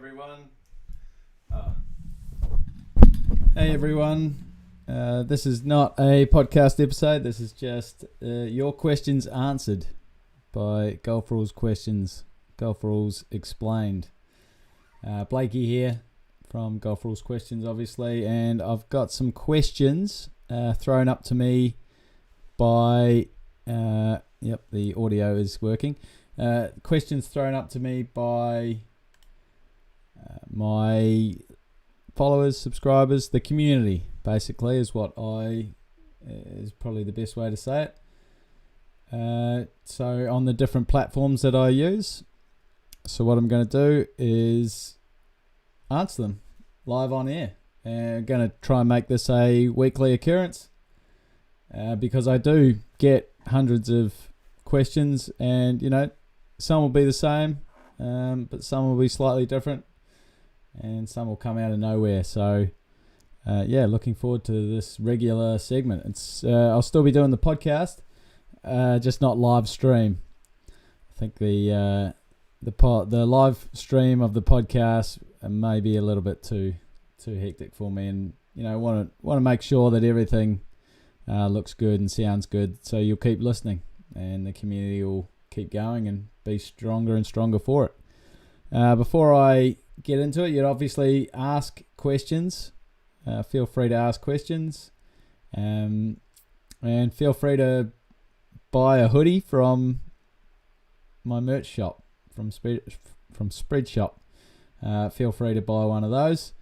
everyone. Hey everyone. This is not a podcast episode. This is just your questions answered by Golf Rules Questions. Golf Rules Explained. Blakey here from Golf Rules Questions, obviously, and I've got some questions thrown up to me by. Yep, the audio is working. Questions thrown up to me by my followers, subscribers, the community, basically, is probably the best way to say it. So on the different platforms that I use. So what I'm going to do is answer them live on air. I'm going to try and make this a weekly occurrence because I do get hundreds of questions, and some will be the same, but some will be slightly different, and some will come out of nowhere. So looking forward to this regular segment. I'll still be doing the podcast, just not live stream. I think the live stream of the podcast may be a little bit too hectic for me, and want to make sure that everything looks good and sounds good, so you'll keep listening and the community will keep going and be stronger and stronger for it. Before I get into it, you'd obviously ask questions. Feel free to ask questions, and feel free to buy a hoodie from my merch shop, from Spread Shop. Feel free to buy one of those.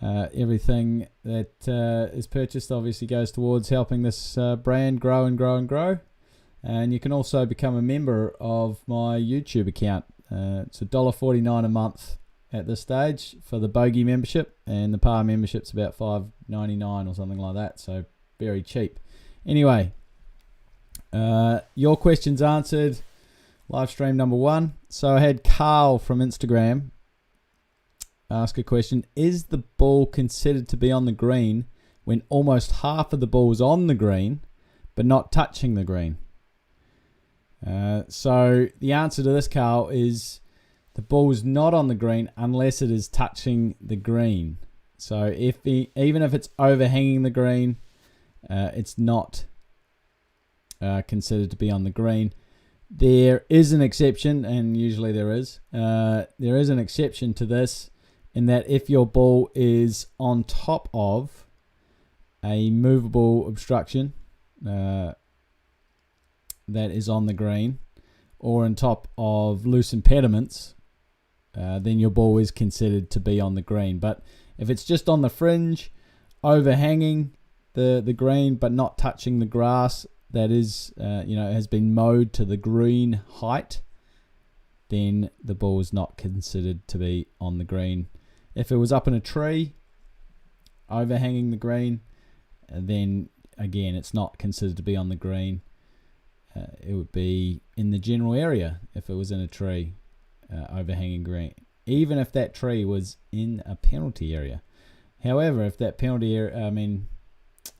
Everything that is purchased obviously goes towards helping this brand grow and grow and grow. And you can also become a member of my YouTube account. It's $1.49 a month at this stage for the bogey membership, and the par membership's about $5.99 or something like that, so very cheap. Anyway, your questions answered. Live stream number 1. So I had Carl from Instagram ask a question: is the ball considered to be on the green when almost half of the ball is on the green but not touching the green? So the answer to this, Carl, is the ball is not on the green unless it is touching the green. So even if it's overhanging the green, it's not considered to be on the green. There is an exception, and usually there is. There is an exception to this, in that if your ball is on top of a movable obstruction that is on the green, or on top of loose impediments, then your ball is considered to be on the green. But if it's just on the fringe, overhanging the green but not touching the grass that is has been mowed to the green height, then the ball is not considered to be on the green. If it was up in a tree overhanging the green, then again it's not considered to be on the green. It would be in the general area if it was in a tree overhanging green, even if that tree was in a penalty area. However, if that penalty area,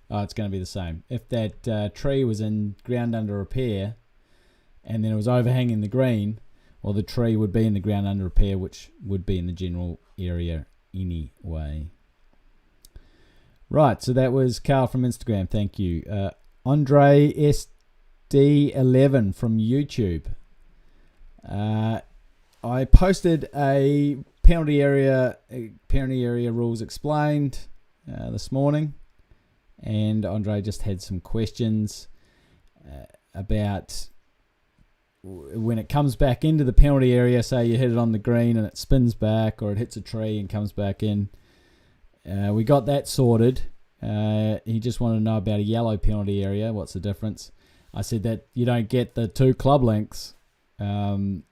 it's going to be the same. If that tree was in ground under repair and then it was overhanging the green, well, the tree would be in the ground under repair, which would be in the general area anyway. Right, so that was Carl from Instagram. Thank you. Andre SD11 from YouTube. I posted a penalty area rules explained this morning, and Andre just had some questions about when it comes back into the penalty area. Say you hit it on the green and it spins back, or it hits a tree and comes back in. We got that sorted. He just wanted to know about a yellow penalty area. What's the difference? I said that you don't get the 2 club lengths in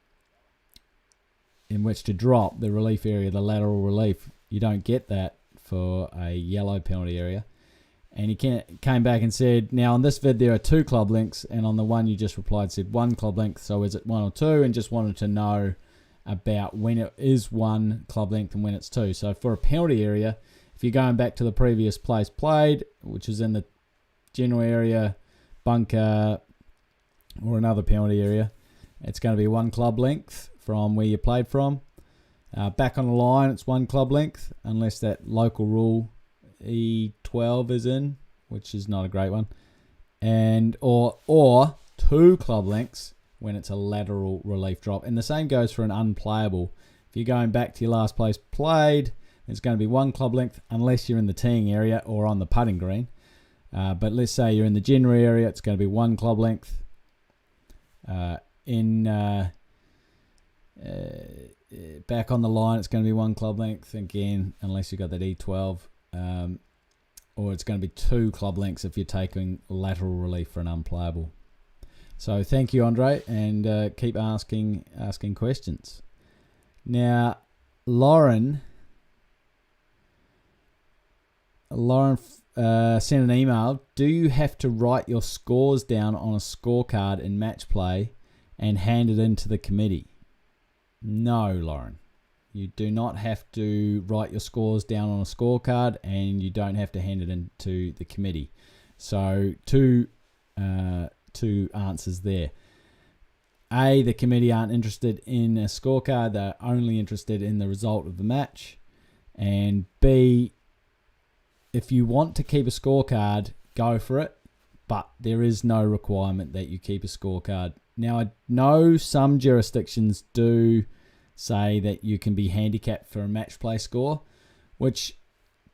which to drop the relief area, the lateral relief. You don't get that for a yellow penalty area. And he came back and said, now on this vid there are 2 club lengths, and on the one you just replied said 1 club length. So is it 1 or 2? And just wanted to know about when it is 1 club length and when it's 2. So for a penalty area, if you're going back to the previous place played, which is in the general area, bunker, or another penalty area, it's going to be 1 club length from where you played from. Back on the line, it's 1 club length, unless that local rule E12 is in, which is not a great one. And or 2 club lengths when it's a lateral relief drop. And the same goes for an unplayable. If you're going back to your last place played, it's going to be 1 club length unless you're in the teeing area or on the putting green. But let's say you're in the general area, it's going to be 1 club length. Back on the line, it's going to be 1 club length again, unless you've got that E12. Or it's going to be 2 club lengths if you're taking lateral relief for an unplayable. So thank you, Andre, and keep asking questions. Now, Lauren sent an email. Do you have to write your scores down on a scorecard in match play and hand it in to the committee? No, Lauren. You do not have to write your scores down on a scorecard, and you don't have to hand it in to the committee. So two answers there. A, the committee aren't interested in a scorecard. They're only interested in the result of the match. And B, if you want to keep a scorecard, go for it. But there is no requirement that you keep a scorecard. Now, I know some jurisdictions do say that you can be handicapped for a match play score, which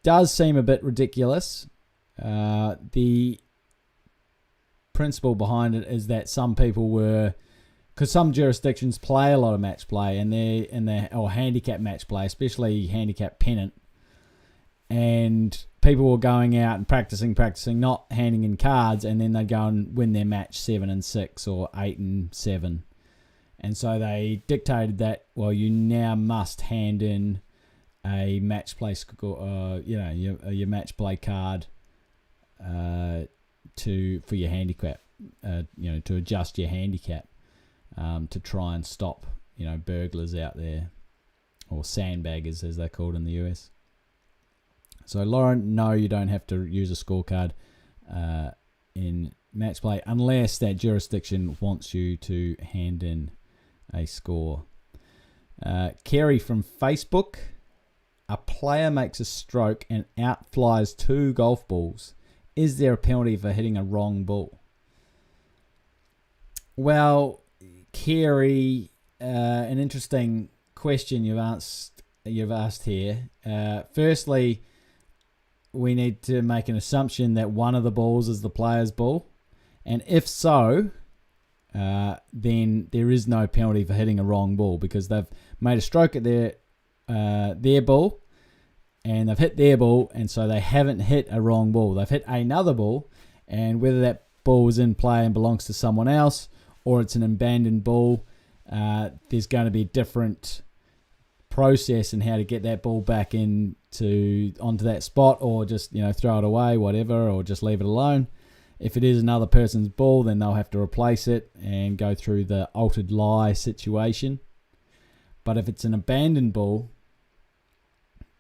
does seem a bit ridiculous. The principle behind it is that some people because some jurisdictions play a lot of match play or handicap match play, especially handicap pennant, and people were going out and practicing, not handing in cards, and then they'd go and win their match 7-6 or 8-7. And so they dictated that, well, you now must hand in a match play score, your match play card for your handicap, to adjust your handicap, to try and stop, burglars out there, or sandbaggers as they're called in the US. So, Lauren, no, you don't have to use a scorecard in match play unless that jurisdiction wants you to hand in a score. Kerry from Facebook. A player makes a stroke and outflies 2 golf balls. Is there a penalty for hitting a wrong ball? Well, Kerry, an interesting question you've asked here. Firstly, we need to make an assumption that one of the balls is the player's ball, and if so, then there is no penalty for hitting a wrong ball, because they've made a stroke at their ball, and they've hit their ball, and so they haven't hit a wrong ball. They've hit another ball, and whether that ball is in play and belongs to someone else, or it's an abandoned ball, there's going to be a different process in how to get that ball back onto that spot, or just throw it away, whatever, or just leave it alone. If it is another person's ball, then they'll have to replace it and go through the altered lie situation. But if it's an abandoned ball,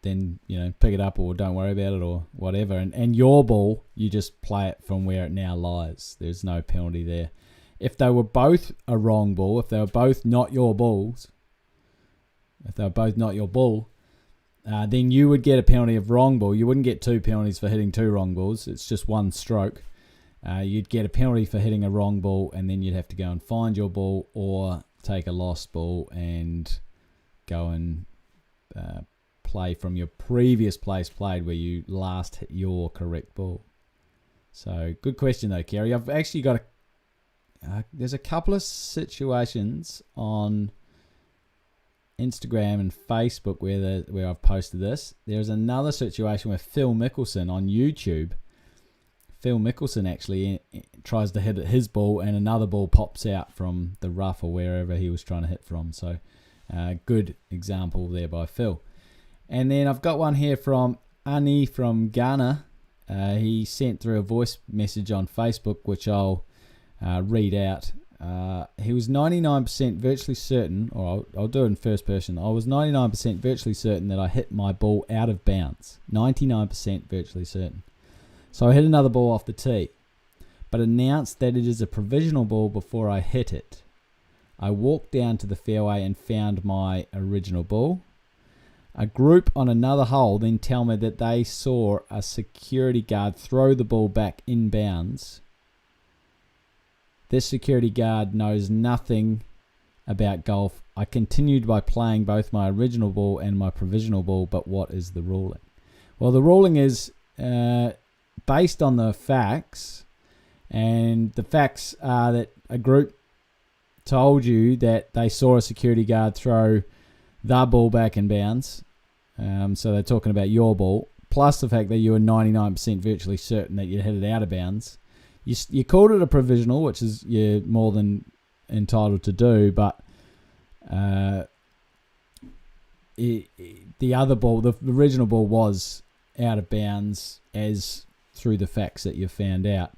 then pick it up, or don't worry about it, or whatever. And your ball, you just play it from where it now lies. There's no penalty there. If they were both a wrong ball, if they were both not your balls, then you would get a penalty of wrong ball. You wouldn't get 2 penalties for hitting 2 wrong balls. It's just 1 stroke. You'd get a penalty for hitting a wrong ball, and then you'd have to go and find your ball, or take a lost ball and go and play from your previous place played, where you last hit your correct ball. So, good question though, Kerry. I've actually got there's a couple of situations on Instagram and Facebook where I've posted this. There's another situation with Phil Mickelson on YouTube. Phil Mickelson actually tries to hit his ball, and another ball pops out from the rough or wherever he was trying to hit from. So, good example there by Phil. And then I've got one here from Ani from Ghana. He sent through a voice message on Facebook, which I'll read out. He was 99% virtually certain, or I'll do it in first person. I was 99% virtually certain that I hit my ball out of bounds. 99% virtually certain. So I hit another ball off the tee, but announced that it is a provisional ball before I hit it. I walked down to the fairway and found my original ball. A group on another hole then tell me that they saw a security guard throw the ball back inbounds. This security guard knows nothing about golf. I continued by playing both my original ball and my provisional ball, but what is the ruling? Well, the ruling is based on the facts, and the facts are that a group told you that they saw a security guard throw the ball back in bounds. So they're talking about your ball, plus the fact that you were 99% virtually certain that you hit it out of bounds. You called it a provisional, which is you're more than entitled to do, but the other ball, the original ball, was out of bounds as through the facts that you've found out.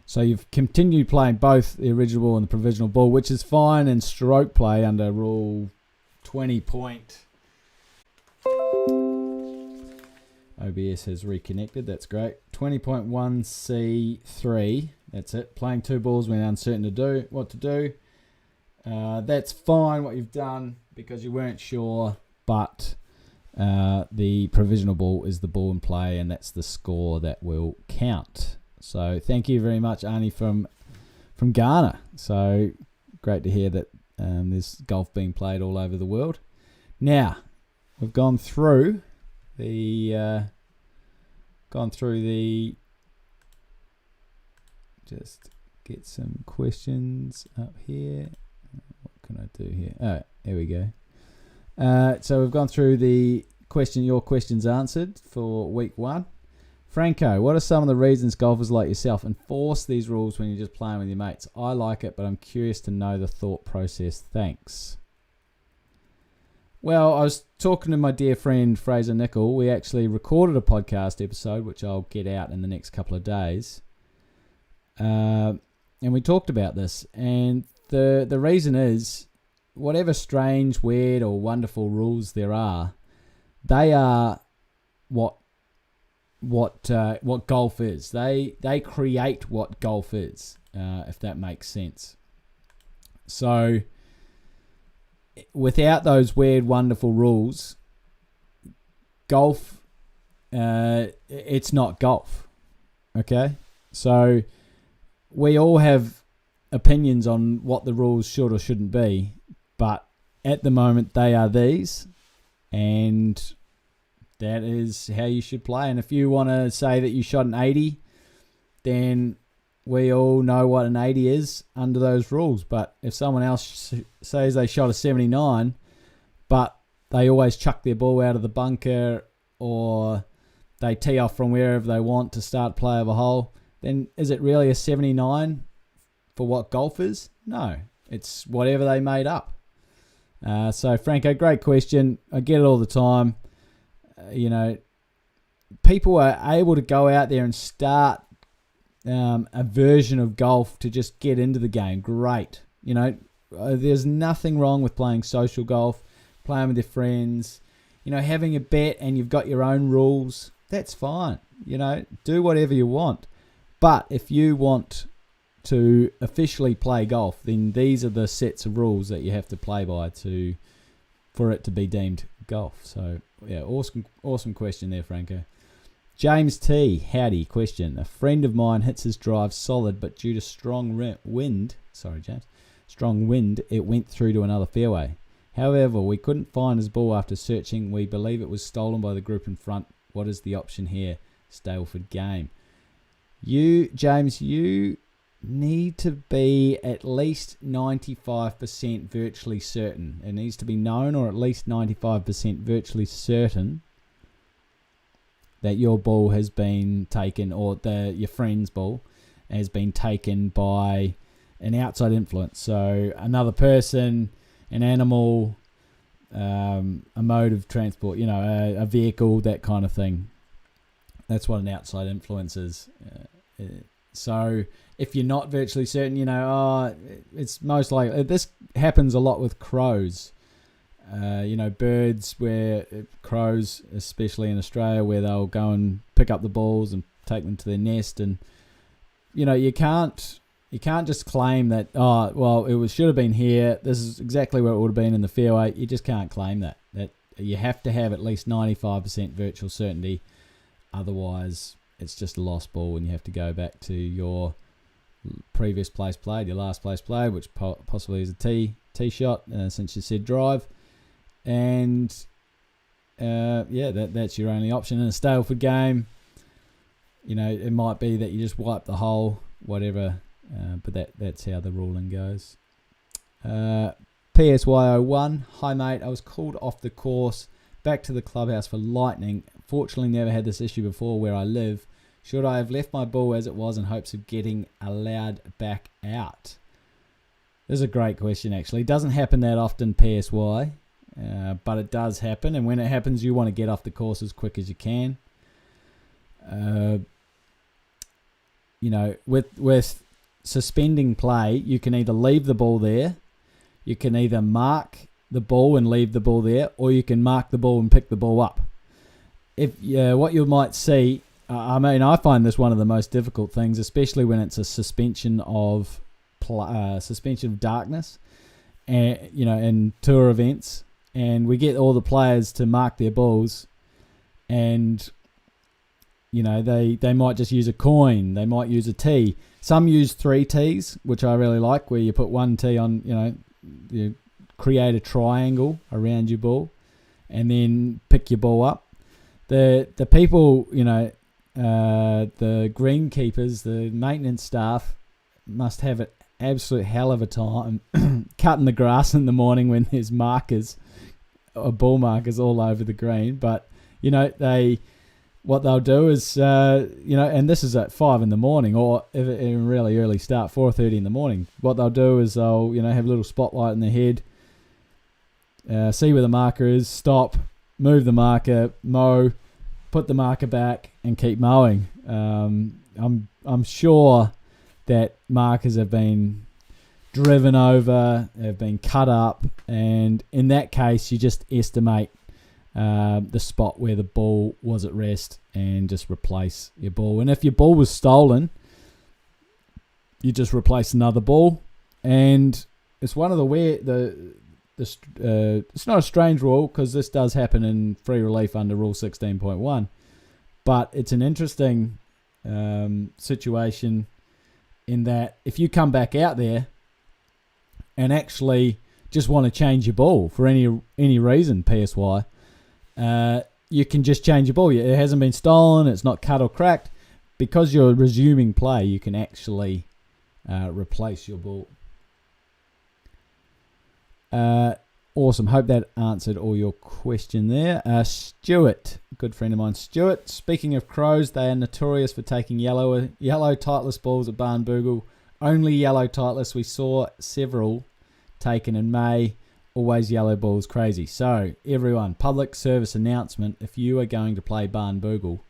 So you've continued playing both the original ball and the provisional ball, which is fine in stroke play under Rule 20 point. OBS has reconnected. That's great. 20.1C3. That's it. Playing two balls when uncertain what to do. That's fine what you've done because you weren't sure, but the provisional ball is the ball in play, and that's the score that will count. So thank you very much, Arnie from Ghana. So great to hear that there's golf being played all over the world. Now we've gone through the just get some questions up here. What can I do here? Oh, here we go. So we've gone through your questions answered for week 1. Franco, what are some of the reasons golfers like yourself enforce these rules when you're just playing with your mates? I like it, but I'm curious to know the thought process. Thanks. Well, I was talking to my dear friend Fraser Nickel. We actually recorded a podcast episode, which I'll get out in the next couple of days. And we talked about this. And the reason is, whatever strange, weird, or wonderful rules there are, they are what golf is. They create what golf is, if that makes sense. So without those weird, wonderful rules, golf, it's not golf. Okay? So we all have opinions on what the rules should or shouldn't be, but at the moment they are these, and that is how you should play. And if you want to say that you shot an 80, then we all know what an 80 is under those rules. But if someone else says they shot a 79, but they always chuck their ball out of the bunker, or they tee off from wherever they want to start play of a hole, then is it really a 79 for what golf is? No, it's whatever they made up. So Franco, great question. I get it all the time. People are able to go out there and start a version of golf to just get into the game. Great. There's nothing wrong with playing social golf, playing with your friends, having a bet and you've got your own rules. That's fine. Do whatever you want. But if you want to officially play golf, then these are the sets of rules that you have to play by for it to be deemed golf. So yeah, awesome question there, Franco. James T, howdy, question. A friend of mine hits his drive solid, but due to strong wind, it went through to another fairway. However, we couldn't find his ball after searching. We believe it was stolen by the group in front. What is the option here? Stableford game. James, you need to be at least 95% virtually certain. It needs to be known, or at least 95% virtually certain, that your ball has been taken, or your friend's ball has been taken by an outside influence. So another person, an animal, a mode of transport, a vehicle, that kind of thing. That's what an outside influence is. So if you're not virtually certain, it's most likely. This happens a lot with crows. Birds, crows, especially in Australia, where they'll go and pick up the balls and take them to their nest. And, you can't just claim that, it should have been here. This is exactly where it would have been in the fairway. You just can't claim that. you have to have at least 95% virtual certainty. Otherwise, it's just a lost ball, and you have to go back to your previous place played, your last place played, which possibly is a tee shot, since you said drive. And that's your only option in a Stableford game. It might be that you just wipe the hole, whatever, but that's how the ruling goes. PSY01, hi mate, I was called off the course back to the clubhouse for lightning. Fortunately never had this issue before where I live. Should I have left my ball as it was in hopes of getting allowed back out? This is a great question, actually. It doesn't happen that often, PSY, but it does happen, and when it happens you want to get off the course as quick as you can. With suspending play, you can either leave the ball there, you can either mark the ball and leave the ball there, or you can mark the ball and pick the ball up. What you might see, I find this one of the most difficult things, especially when it's a suspension of darkness, and in tour events, and we get all the players to mark their balls, and they might just use a coin, they might use a tee. Some use 3 tees, which I really like, where you put 1 tee on, you create a triangle around your ball, and then pick your ball up. The people, the greenkeepers, the maintenance staff, must have an absolute hell of a time cutting the grass in the morning when there's ball markers all over the green. But what they'll do is, and this is at 5 in the morning, or if it in really early start, 4:30 in the morning. What they'll do is they'll, have a little spotlight in their head, see where the marker is, stop, move the marker, mow, put the marker back, and keep mowing. I'm sure that markers have been driven over, have been cut up, and in that case, you just estimate the spot where the ball was at rest and just replace your ball. And if your ball was stolen, you just replace another ball. And it's one of it's not a strange rule, because this does happen in free relief under Rule 16.1, but it's an interesting situation in that if you come back out there and actually just want to change your ball for any reason, PSY, you can just change your ball. It hasn't been stolen, it's not cut or cracked. Because you're resuming play, you can actually replace your ball. Awesome. Hope that answered all your question there. Stuart, good friend of mine. Stuart, speaking of crows, they are notorious for taking yellow Titleist balls at Barnbougle. Only yellow Titleist. We saw several taken in May. Always yellow balls, crazy. So, everyone, public service announcement, if you are going to play Barnbougle,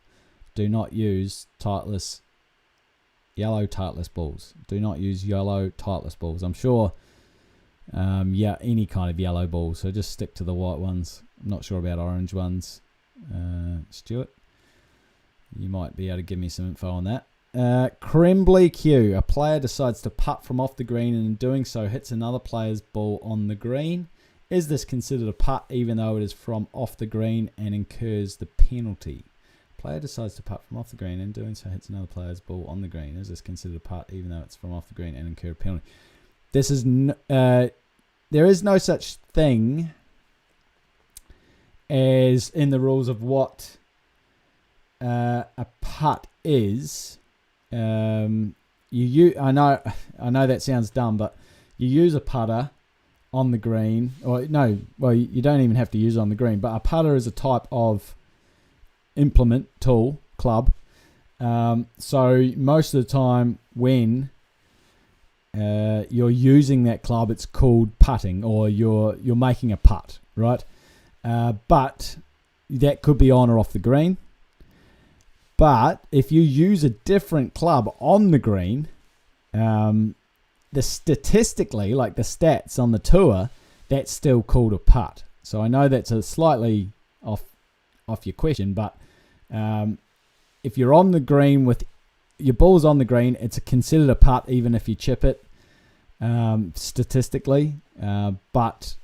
do not use yellow Titleist balls. Do not use yellow Titleist balls. I'm sure... any kind of yellow ball, so just stick to the white ones. I'm not sure about orange ones. Stuart, you might be able to give me some info on that. Crembley Q, a player decides to putt from off the green and in doing so hits another player's ball on the green. Is this considered a putt even though it is from off the green and incurs the penalty? Player decides to putt from off the green and in doing so hits another player's ball on the green. Is this considered a putt even though it's from off the green and incur a penalty? This is there is no such thing as in the rules of what a putt is. I know that sounds dumb, but you use a putter on the green, you don't even have to use it on the green. But a putter is a type of implement, tool, club. So most of the time when you're using that club, it's called putting, or you're making a putt, right? But that could be on or off the green. But if you use a different club on the green, statistically, like the stats on the tour, that's still called a putt. So I know that's a slightly off your question, but if you're on the green with your ball's on the green, it's considered a putt even if you chip it, statistically. But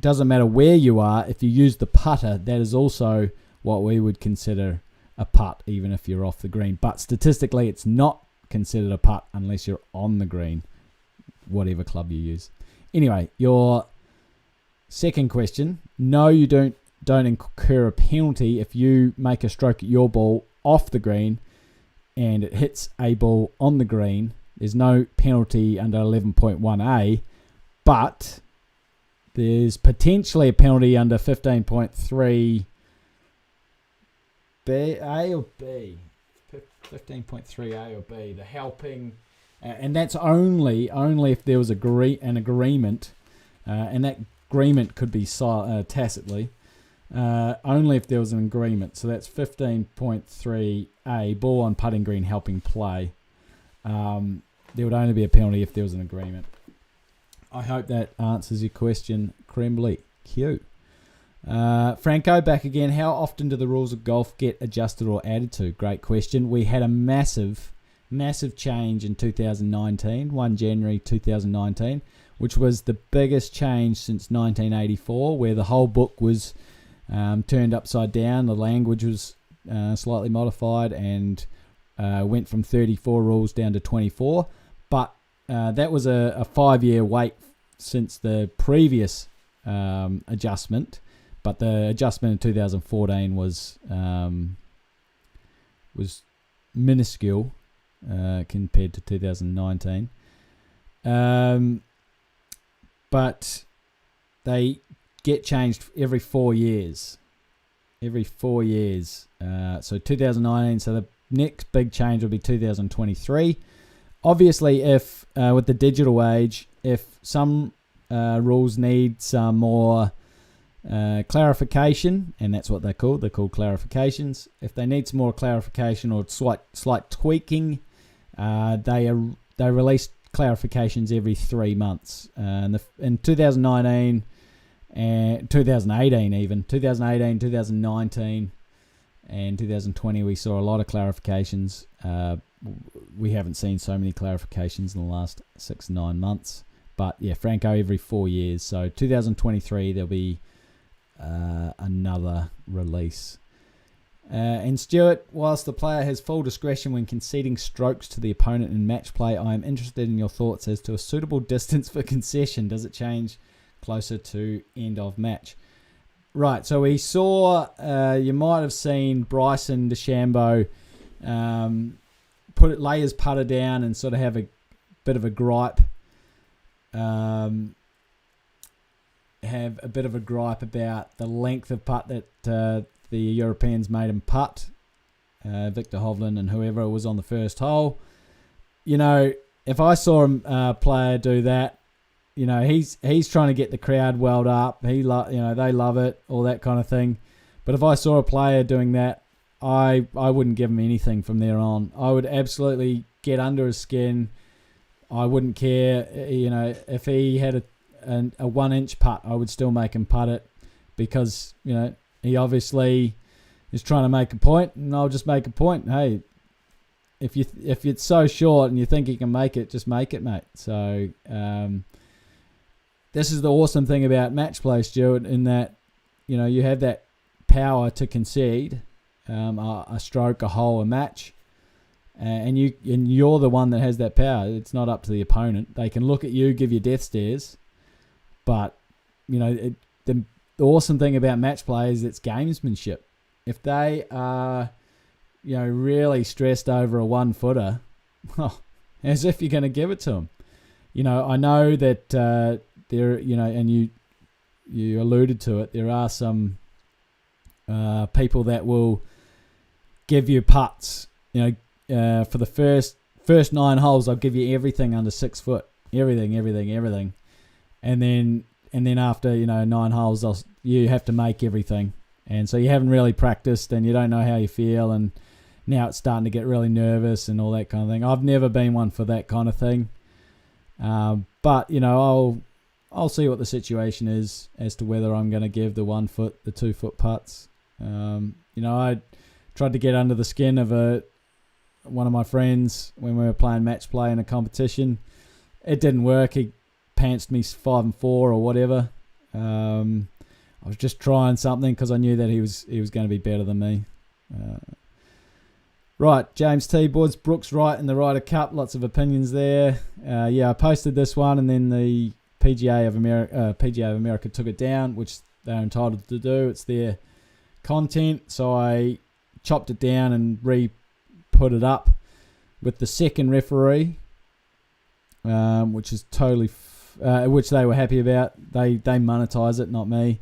doesn't matter where you are, if you use the putter, that is also what we would consider a putt, even if you're off the green. But statistically, it's not considered a putt unless you're on the green, whatever club you use. Anyway, your second question, no, you don't incur a penalty if you make a stroke at your ball off the green and it hits a ball on the green. There's no penalty under 11.1a, but there's potentially a penalty under 15.3 A or B? 15.3a or b, the helping, and that's only if there was an agreement, and that agreement could be tacitly, only if there was an agreement. So that's 15.3a, ball on putting green helping play. There would only be a penalty if there was an agreement. I hope that answers your question, Crembley. Q. Franco back again. How often do the rules of golf get adjusted or added to? Great question. We had a massive change in 2019, 1 January 2019, which was the biggest change since 1984, where the whole book was turned upside down. The language was slightly modified and went from 34 rules down to 24. But that was a 5-year wait since the previous adjustment. But the adjustment in 2014 was minuscule compared to 2019. But they get changed every 4 years. Every 4 years. So 2019. So the next big change will be 2023. Obviously, if with the digital age, if some rules need some more clarification, and that's what they're called clarifications. If they need some more clarification or slight tweaking, they release clarifications every 3 months. In 2019 and 2018 even, 2018, 2019 and 2020 we saw a lot of clarifications. We haven't seen so many clarifications in the last 6-9 months. But yeah, Franco every 4 years. So 2023 there'll be another release. And Stuart, whilst the player has full discretion when conceding strokes to the opponent in match play, I am interested in your thoughts as to a suitable distance for concession. Does it change closer to end of match? Right, so we saw, you might have seen Bryson DeChambeau lay his putter down and sort of have a bit of a gripe. Have a bit of a gripe about the length of putt that the Europeans made him putt, Victor Hovland and whoever was on the first hole. You know, if I saw a player do that, you know, he's trying to get the crowd welled up. They love it, all that kind of thing. But if I saw a player doing that, I wouldn't give him anything from there on. I would absolutely get under his skin. I wouldn't care, you know, if he had a 1-inch putt, I would still make him putt it, because, you know, he obviously is trying to make a point, and I'll just make a point. Hey, if it's so short and you think you can make it, just make it, mate. So this is the awesome thing about match play, Stuart, in that, you know, you have that power to concede a stroke, a hole, a match. And you're the one that has that power. It's not up to the opponent. They can look at you, give you death stares, but you know the awesome thing about match play is it's gamesmanship. If they are, you know, really stressed over a 1-footer, as if you're going to give it to them. You know, I know that there, you know, and you alluded to it. There are some people that will give you putts, you know. For the first 9 holes, I'll give you everything under 6 foot, everything, and then after, you know, 9 holes, you have to make everything, and so you haven't really practiced, and you don't know how you feel, and now it's starting to get really nervous and all that kind of thing. I've never been one for that kind of thing, but you know, I'll see what the situation is as to whether I'm going to give the 1 foot, the 2 foot putts. You know, I tried to get under the skin of one of my friends when we were playing match play in a competition. It didn't work. He pantsed me 5 and 4 or whatever. I was just trying something because I knew that he was going to be better than me. Right, James T. Woods, Brooks right in the Ryder Cup. Lots of opinions there. I posted this one, and then the PGA of America took it down, which they're entitled to do. It's their content, so I chopped it down and put it up with the second referee, which is totally, which they were happy about. They monetize it, not me,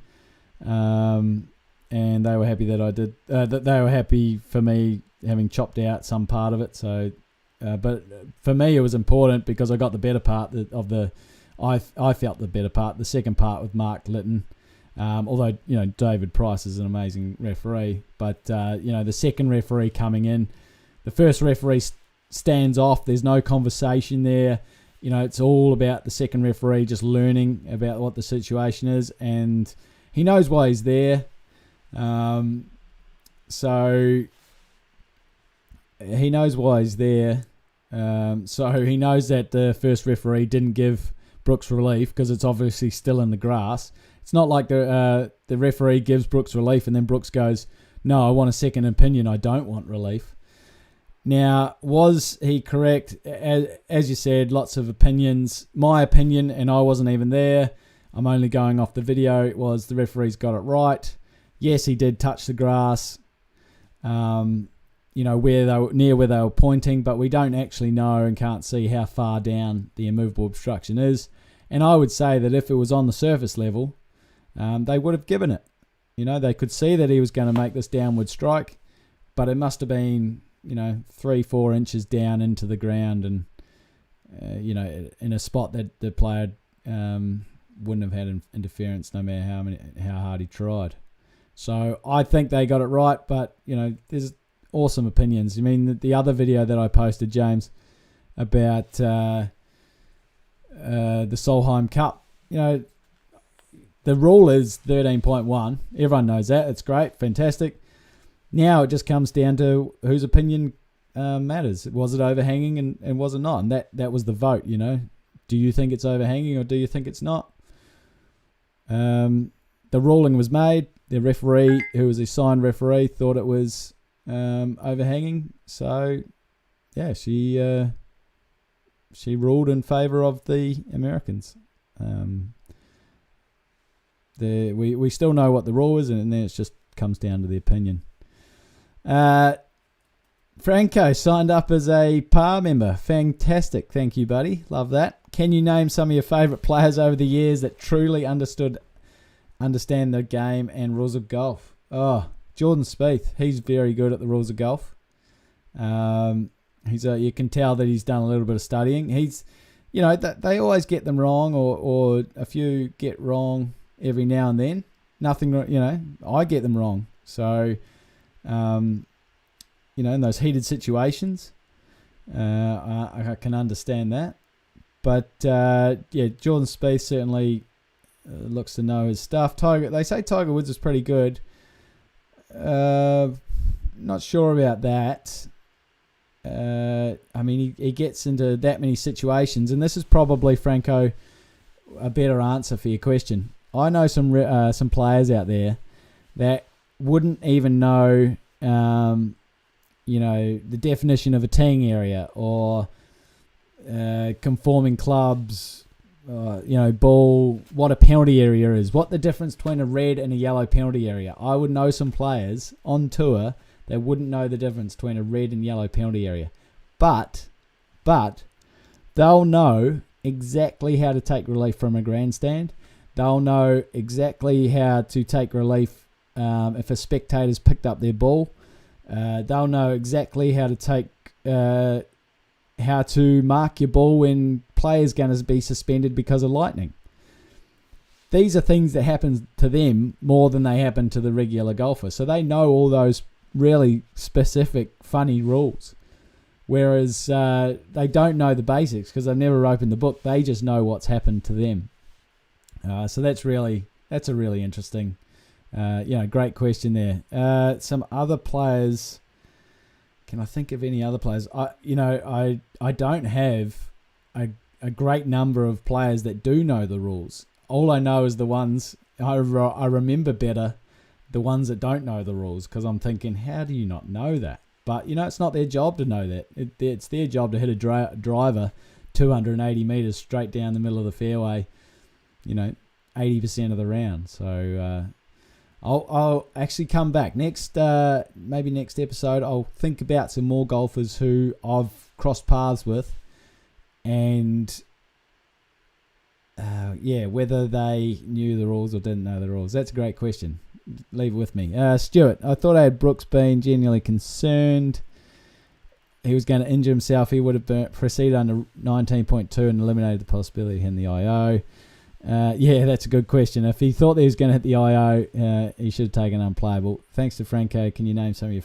and they were happy that I did. That they were happy for me having chopped out some part of it. So, but for me, it was important because I got the better part of the. I felt the better part, the second part with Mark Litton. Although, David Price is an amazing referee, but, the second referee coming in, the first referee stands off. There's no conversation there. It's all about the second referee just learning about what the situation is, and he knows why he's there. So he knows why he's there. So he knows that the first referee didn't give Brooks relief because it's obviously still in the grass. It's not like the referee gives Brooks relief and then Brooks goes, no, I want a second opinion. I don't want relief. Now, was he correct? As you said, lots of opinions. My opinion, and I wasn't even there, I'm only going off the video, was the referees got it right. Yes, he did touch the grass, where they were pointing, but we don't actually know and can't see how far down the immovable obstruction is. And I would say that if it was on the surface level, they would have given it. They could see that he was going to make this downward strike, but it must have been, 3-4 inches down into the ground and, in a spot that the player wouldn't have had interference no matter how hard he tried. So I think they got it right, but, there's awesome opinions. I mean, the other video that I posted, James, about the Solheim Cup, the rule is 13.1. Everyone knows that. It's great. Fantastic. Now it just comes down to whose opinion matters. Was it overhanging and was it not? And that was the vote, Do you think it's overhanging or do you think it's not? The ruling was made. The referee, who was a signed referee, thought it was overhanging. So, yeah, she ruled in favour of the Americans. We still know what the rule is, and then it just comes down to the opinion. Franco signed up as a PAR member. Fantastic. Thank you, buddy. Love that. Can you name some of your favourite players over the years that truly understand the game and rules of golf? Oh, Jordan Spieth. He's very good at the rules of golf. You can tell that he's done a little bit of studying. He's, they always get them wrong, or a few get wrong every now and then. Nothing, I get them wrong. So, in those heated situations, I can understand that. But, Jordan Spieth certainly looks to know his stuff. They say Tiger Woods is pretty good. Not sure about that. He gets into that many situations, and this is probably, Franco, a better answer for your question. I know some players out there that wouldn't even know, the definition of a teeing area or conforming clubs, ball, what a penalty area is, what the difference between a red and a yellow penalty area. I would know some players on tour that wouldn't know the difference between a red and yellow penalty area. But they'll know exactly how to take relief from a grandstand. They'll know exactly how to take relief if a spectator's picked up their ball. They'll know exactly how to mark your ball when players going to be suspended because of lightning. These are things that happen to them more than they happen to the regular golfer. So they know all those really specific, funny rules. Whereas they don't know the basics because they've never opened the book. They just know what's happened to them. So that's a really interesting, great question there. Some other players. Can I think of any other players? I don't have a great number of players that do know the rules. All I know is the ones I remember better the ones that don't know the rules, because I'm thinking, how do you not know that? But, it's not their job to know that. It's their job to hit a driver 280 metres straight down the middle of the fairway, 80% of the round. So I'll actually come back maybe next episode. I'll think about some more golfers who I've crossed paths with, and whether they knew the rules or didn't know the rules. That's a great question. Leave it with me. Stuart, I thought I had Brooks been genuinely concerned he was going to injure himself, he would have proceeded under 19.2 and eliminated the possibility of hitting the IO. That's a good question. If he thought he was going to hit the IO, he should have taken unplayable. Thanks to Franco, can you name some of your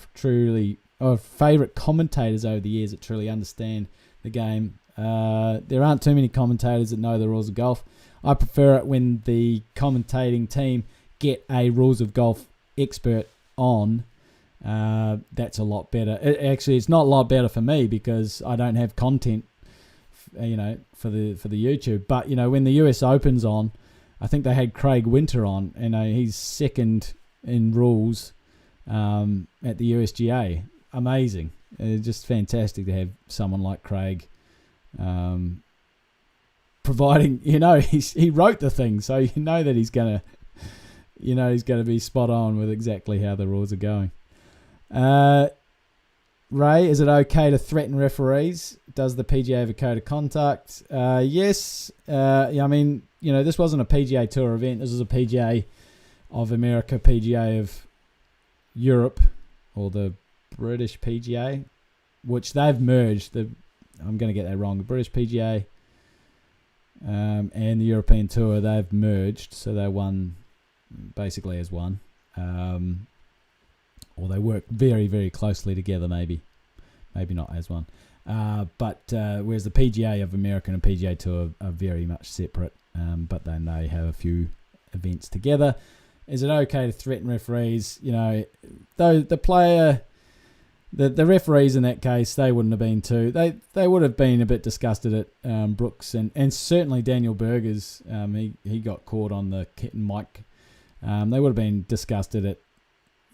favourite commentators over the years that truly understand the game? There aren't too many commentators that know the rules of golf. I prefer it when the commentating team get a rules of golf expert on. That's a lot better. It's not a lot better for me because I don't have content, for the YouTube. But when the US Open's on, I think they had Craig Winter on, and he's second in rules at the USGA. Amazing. It's just fantastic to have someone like Craig. Providing he wrote the thing, so that he's gonna be spot on with exactly how the rules are going. Ray, is it okay to threaten referees? Does the PGA have a code of conduct? Yes. This wasn't a PGA Tour event. This was a PGA of America, PGA of Europe, or the British PGA, which they've merged. I'm going to get that wrong. The British PGA and the European Tour, they've merged, so they won basically as one. Or they work very, very closely together, maybe not as one. But whereas the PGA of America and PGA Tour are very much separate, but then they have a few events together. Is it okay to threaten referees? Though the player, the referees in that case, they wouldn't have been too. They would have been a bit disgusted at Brooks and certainly Daniel Berger's. He got caught on the kit and mic. They would have been disgusted at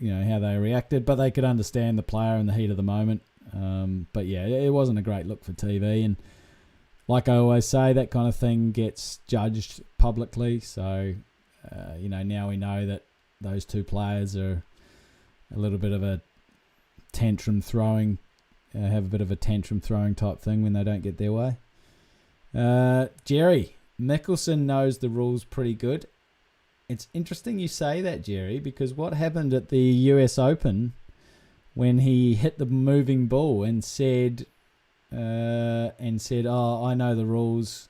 how they reacted, but they could understand the player in the heat of the moment. But yeah, it wasn't a great look for TV, and like I always say, that kind of thing gets judged publicly. So now we know that those two players are a little bit of a tantrum throwing, have a bit of a tantrum throwing type thing when they don't get their way. Jerry, Mickelson knows the rules pretty good. It's interesting you say that, Jerry, because what happened at the US Open when he hit the moving ball and said, "Oh, I know the rules,"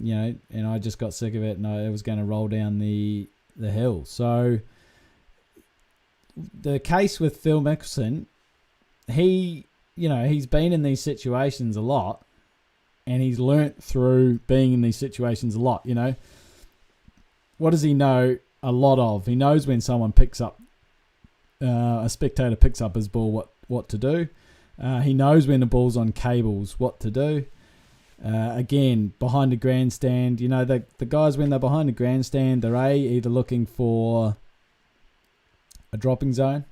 and I just got sick of it, and I was going to roll down the hill. So the case with Phil Mickelson, he's been in these situations a lot, and he's learnt through being in these situations a lot. What does he know a lot of? He knows when someone picks up, a spectator picks up his ball, what to do. He knows when the ball's on cables, what to do. Again, behind the grandstand, the guys, when they're behind the grandstand, they're either looking for a dropping zone,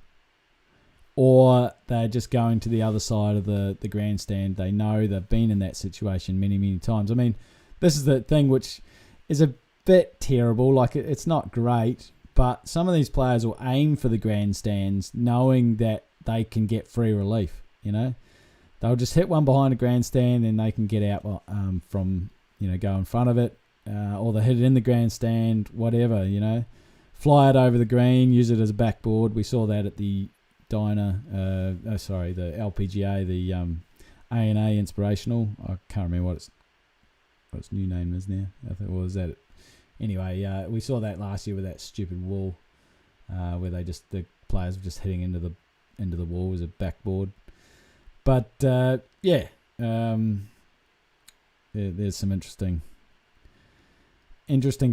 or they're just going to the other side of the grandstand. They know they've been in that situation many, many times. I mean, this is the thing which is a bit terrible. Like, it's not great, but some of these players will aim for the grandstands knowing that they can get free relief. They'll just hit one behind a grandstand and they can get out from go in front of it, or they hit it in the grandstand, whatever. Fly it over the green, use it as a backboard. We saw that at the the LPGA, the ANA Inspirational. I can't remember what its new name is now. I think that. Anyway, we saw that last year with that stupid wall, where the players were just hitting into the wall as a backboard. But there's some interesting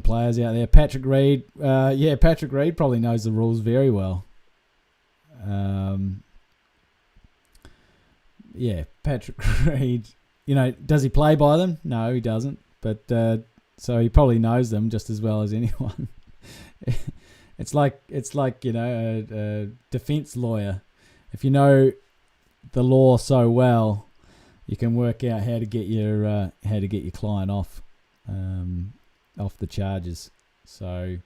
players out there. Patrick Reed, Patrick Reed probably knows the rules very well. Patrick Reed, does he play by them? No, he doesn't. But so he probably knows them just as well as anyone. It's like a defense lawyer. If you know the law so well, you can work out how to get your client off the charges. So,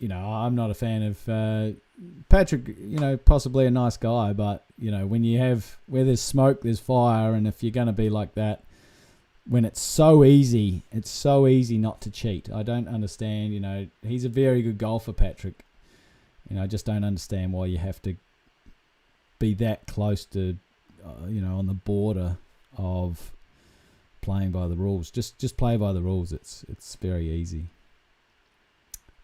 I'm not a fan of Patrick. Possibly a nice guy, but where there's smoke, there's fire, and if you're going to be like that, when it's so easy not to cheat. I don't understand. He's a very good golfer, Patrick. I just don't understand why you have to be that close to, on the border of playing by the rules. Just play by the rules. It's very easy.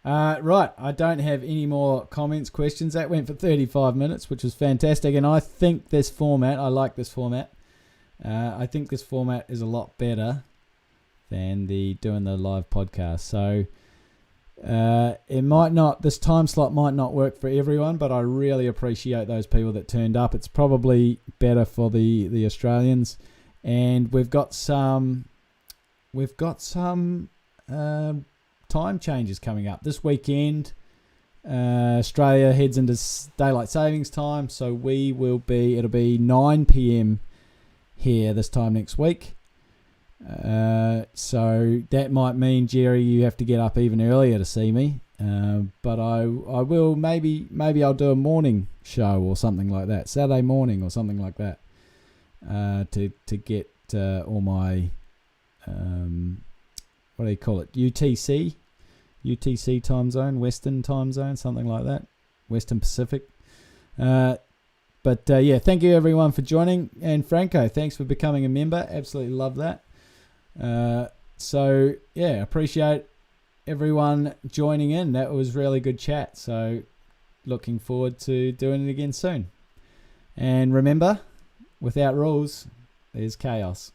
Right, I don't have any more comments, questions. That went for 35 minutes, which was fantastic. And I think this format, I like this format. I think this format is a lot better than doing the live podcast. So it might not, this time slot might not work for everyone, but I really appreciate those people that turned up. It's probably better for the Australians, and we've got some time changes coming up this weekend. Australia heads into daylight savings time, so it'll be 9 p.m. here this time next week. So that might mean, Jerry, you have to get up even earlier to see me. But I will maybe I'll do a morning show or something like that, Saturday morning or something like that, to get all my what do you call it, UTC time zone, Western time zone, something like that, Western Pacific. But thank you everyone for joining, and Franco, thanks for becoming a member. Absolutely love that. Appreciate everyone joining in. That was really good chat. So looking forward to doing it again soon. And remember, without rules, there's chaos.